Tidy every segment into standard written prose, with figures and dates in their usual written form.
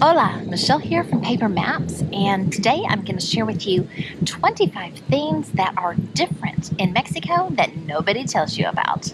Hola, Michelle here from Paper Maps, and today I'm going to share with you 25 things that are different in Mexico that nobody tells you about.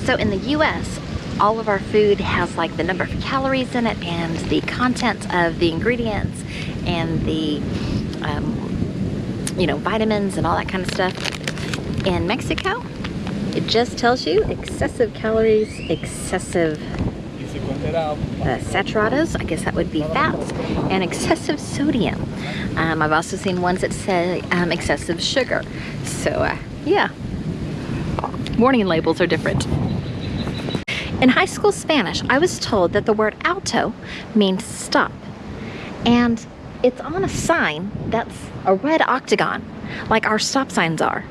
So in the US, all of our food has like the number of calories in it and the content of the ingredients and the vitamins and all that kind of stuff. In Mexico, it just tells you excessive calories, excessive saturados, I guess that would be fats, and excessive sodium. I've also seen ones that say excessive sugar. So yeah, warning labels are different. In high school Spanish, I was told that the word alto means stop, and it's on a sign that's a red octagon, like our stop signs are.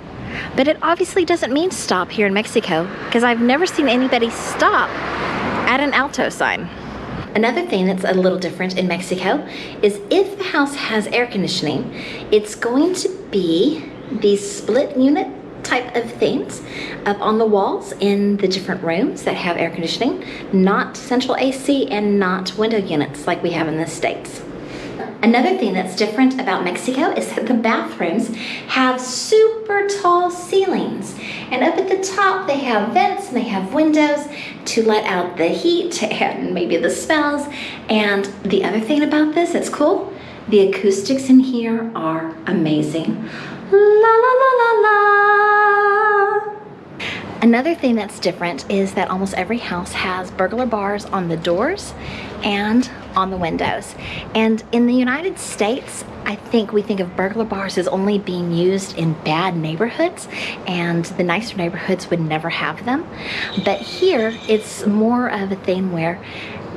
But it obviously doesn't mean stop here in Mexico, because I've never seen anybody stop at an alto sign. Another thing that's a little different in Mexico is if the house has air conditioning, it's going to be these split unit type of things up on the walls in the different rooms that have air conditioning, not central AC and not window units like we have in the States. Another thing that's different about Mexico is that the bathrooms have super tall ceilings. And up at the top, they have vents and they have windows to let out the heat and maybe the smells. And the other thing about this that's cool, the acoustics in here are amazing. La la la la la. Another thing that's different is that almost every house has burglar bars on the doors and on the windows. And in the United States, I think we think of burglar bars as only being used in bad neighborhoods, and the nicer neighborhoods would never have them. But here, it's more of a thing where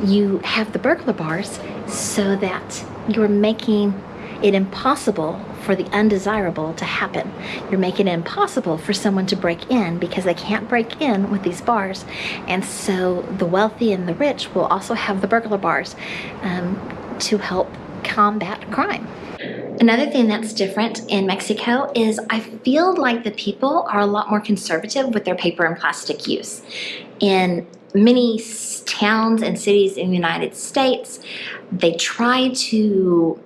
you have the burglar bars so that you're making it impossible for the undesirable to happen. You're making it impossible for someone to break in because they can't break in with these bars. And so the wealthy and the rich will also have the burglar bars to help combat crime. Another thing that's different in Mexico is I feel like the people are a lot more conservative with their paper and plastic use. In many towns and cities in the United States, they try to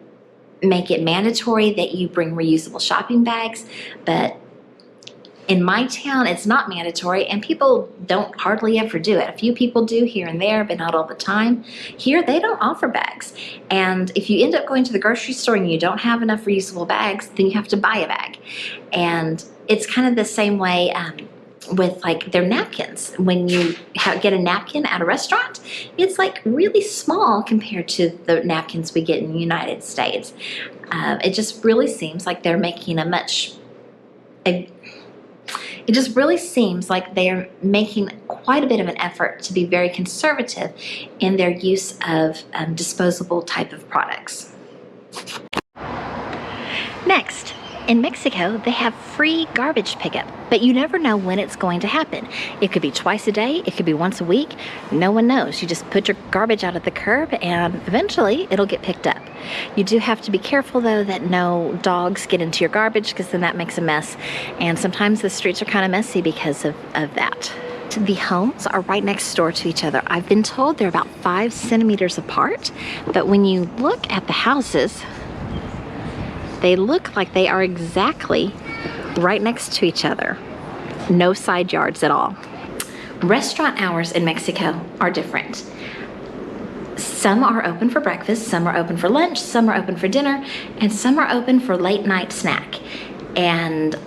make it mandatory that you bring reusable shopping bags, but in my town it's not mandatory and people don't hardly ever do it. A few people do here and there, but not all the time. Here they don't offer bags, and if you end up going to the grocery store and you don't have enough reusable bags, then you have to buy a bag. And it's kind of the same way with like their napkins. When you get a napkin at a restaurant, it's like really small compared to the napkins we get in the United States. It just really seems like they're making it just really seems like they're making quite a bit of an effort to be very conservative in their use of disposable type of products. Next, in Mexico, they have free garbage pickup, but you never know when it's going to happen. It could be twice a day, it could be once a week, no one knows. You just put your garbage out at the curb and eventually it'll get picked up. You do have to be careful though that no dogs get into your garbage, because then that makes a mess, and sometimes the streets are kind of messy because of that. The homes are right next door to each other. I've been told they're about 5 centimeters apart, but when you look at the houses, they look like they are exactly right next to each other. No side yards at all. Restaurant hours in Mexico are different. Some are open for breakfast, some are open for lunch, some are open for dinner, and some are open for late night snack. And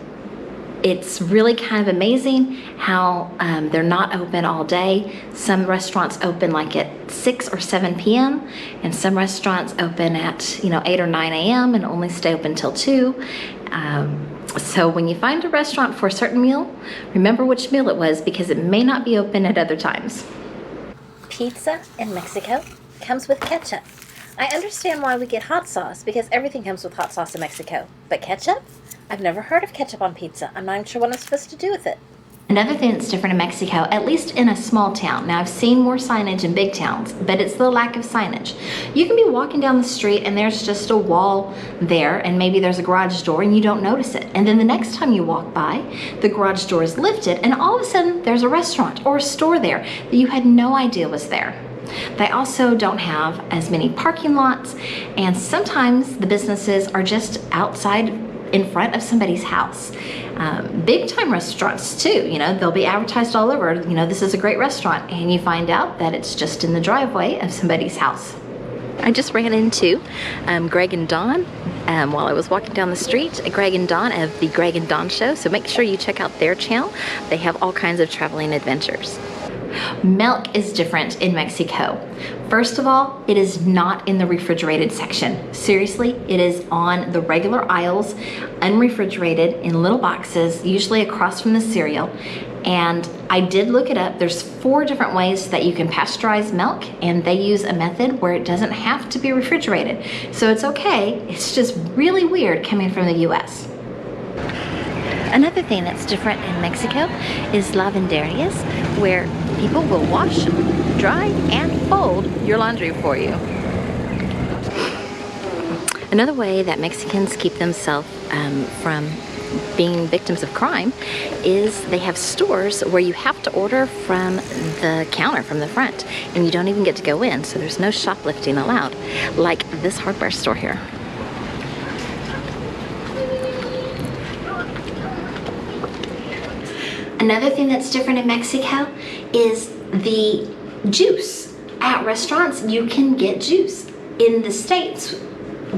it's really kind of amazing how they're not open all day. Some restaurants open like at 6 or 7 p.m. and some restaurants open at 8 or 9 a.m. and only stay open till 2. So when you find a restaurant for a certain meal, remember which meal it was, because it may not be open at other times. Pizza in Mexico comes with ketchup. I understand why we get hot sauce, because everything comes with hot sauce in Mexico. But ketchup? I've never heard of ketchup on pizza. I'm not even sure what I'm supposed to do with it. Another thing that's different in Mexico, at least in a small town. Now I've seen more signage in big towns, but it's the lack of signage. You can be walking down the street and there's just a wall there, and maybe there's a garage door and you don't notice it. And then the next time you walk by, the garage door is lifted and all of a sudden there's a restaurant or a store there that you had no idea was there. They also don't have as many parking lots, and sometimes the businesses are just outside in front of somebody's house. Big time restaurants too, you know, they'll be advertised all over, you know, this is a great restaurant, and you find out that it's just in the driveway of somebody's house. I just ran into Greg and Dawn while I was walking down the street. Greg and Dawn of the Greg and Dawn Show, so make sure you check out their channel. They have all kinds of traveling adventures. Milk is different in Mexico. First of all, it is not in the refrigerated section. Seriously, it is on the regular aisles, unrefrigerated, in little boxes, usually across from the cereal. And I did look it up. There's 4 different ways that you can pasteurize milk, and they use a method where it doesn't have to be refrigerated. So it's okay, it's just really weird coming from the US. Another thing that's different in Mexico is lavanderias, where people will wash, dry, and fold your laundry for you. Another way that Mexicans keep themselves from being victims of crime is they have stores where you have to order from the counter, from the front, and you don't even get to go in, so there's no shoplifting allowed, like this hardware store here. Another thing that's different in Mexico is the juice. At restaurants, you can get juice. In the States,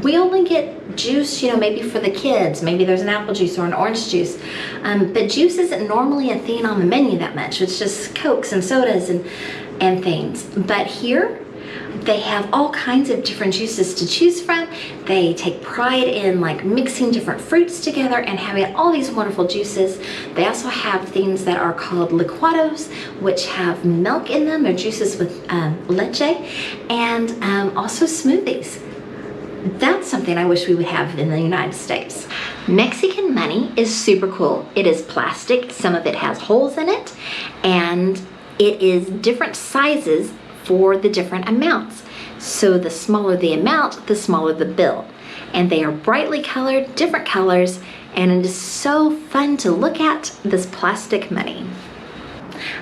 we only get juice, you know, maybe for the kids. Maybe there's an apple juice or an orange juice. But juice isn't normally a thing on the menu that much. It's just Cokes and sodas and things. But here, they have all kinds of different juices to choose from. They take pride in like mixing different fruits together and having all these wonderful juices. They also have things that are called licuados, which have milk in them, or juices with leche, and also smoothies. That's something I wish we would have in the United States. Mexican money is super cool. It is plastic, some of it has holes in it, and it is different sizes for the different amounts. So the smaller the amount, the smaller the bill. And they are brightly colored, different colors, and it is so fun to look at this plastic money.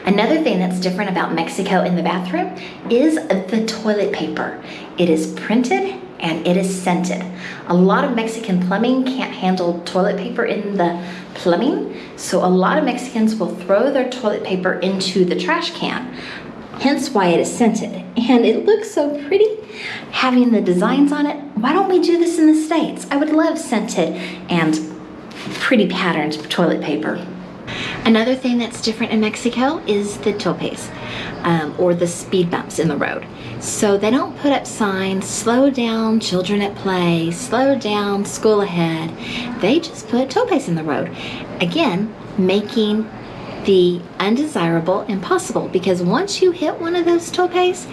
Another thing that's different about Mexico in the bathroom is the toilet paper. It is printed and it is scented. A lot of Mexican plumbing can't handle toilet paper in the plumbing, so a lot of Mexicans will throw their toilet paper into the trash can. Hence why it is scented. And it looks so pretty having the designs on it. Why don't we do this in the States? I would love scented and pretty patterned toilet paper. Another thing that's different in Mexico is the topes, or the speed bumps in the road. So they don't put up signs, slow down, children at play, slow down, school ahead. They just put topes in the road. Again, making the undesirable impossible, because once you hit one of those topes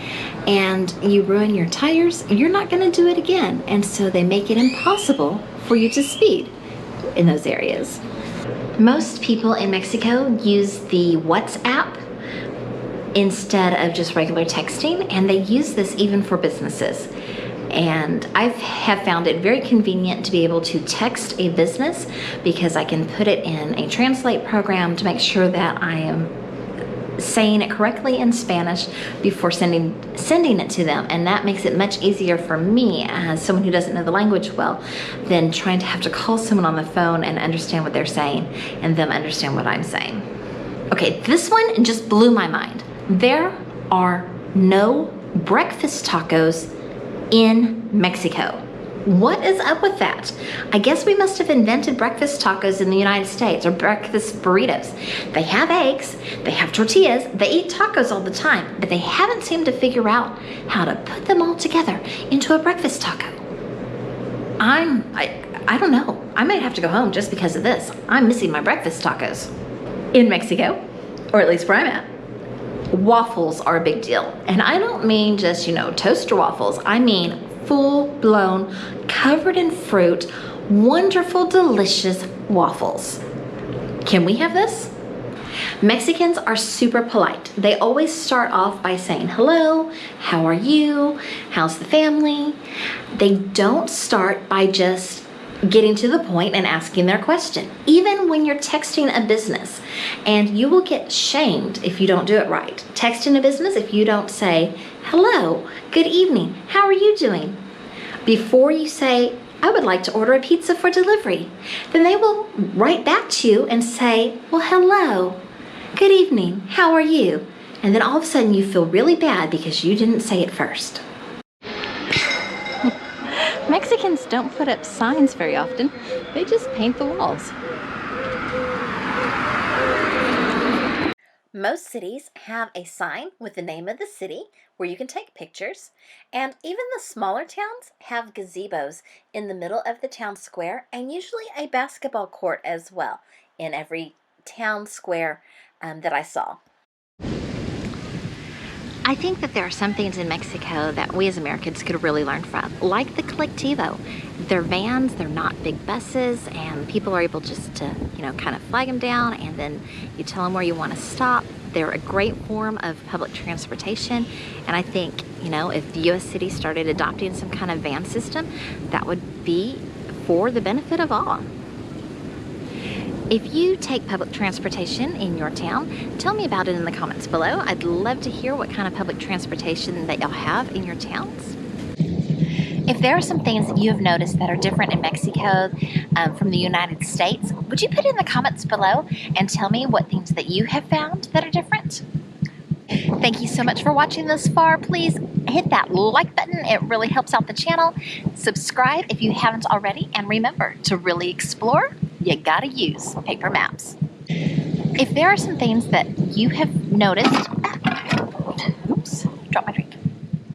and you ruin your tires, you're not going to do it again. And so they make it impossible for you to speed in those areas. Most people in Mexico use the WhatsApp instead of just regular texting, and they use this even for businesses. And I have found it very convenient to be able to text a business, because I can put it in a translate program to make sure that I am saying it correctly in Spanish before sending it to them. And that makes it much easier for me as someone who doesn't know the language well than trying to have to call someone on the phone and understand what they're saying and them understand what I'm saying. Okay, this one just blew my mind. There are no breakfast tacos in Mexico. What is up with that? I guess we must have invented breakfast tacos in the United States, or breakfast burritos. They have eggs, they have tortillas, they eat tacos all the time, but they haven't seemed to figure out how to put them all together into a breakfast taco. I don't know. I might have to go home just because of this. I'm missing my breakfast tacos. In Mexico, or at least where I'm at, waffles are a big deal. And I don't mean just, toaster waffles. I mean full-blown, covered in fruit, wonderful, delicious waffles. Can we have this? Mexicans are super polite. They always start off by saying, hello, how are you? How's the family? They don't start by just getting to the point and asking their question. Even when you're texting a business, and you will get shamed if you don't do it right. Texting a business, if you don't say, hello, good evening, how are you doing? Before you say, I would like to order a pizza for delivery, then they will write back to you and say, well, hello, good evening, how are you? And then all of a sudden you feel really bad because you didn't say it first. Mexicans don't put up signs very often. They just paint the walls. Most cities have a sign with the name of the city where you can take pictures, and even the smaller towns have gazebos in the middle of the town square, and usually a basketball court as well in every town square that I saw. I think that there are some things in Mexico that we as Americans could really learn from, like the colectivo. They're vans, they're not big buses, and people are able just to, kind of flag them down, and then you tell them where you want to stop. They're a great form of public transportation, and I think, if the U.S. cities started adopting some kind of van system, that would be for the benefit of all. If you take public transportation in your town, tell me about it in the comments below. I'd love to hear what kind of public transportation that y'all have in your towns. If there are some things that you have noticed that are different in Mexico from the United States, would you put it in the comments below and tell me what things that you have found that are different? Thank you so much for watching this far. Please hit that like button. It really helps out the channel. Subscribe if you haven't already. And remember, to really explore, you gotta use paper maps. If there are some things that you have noticed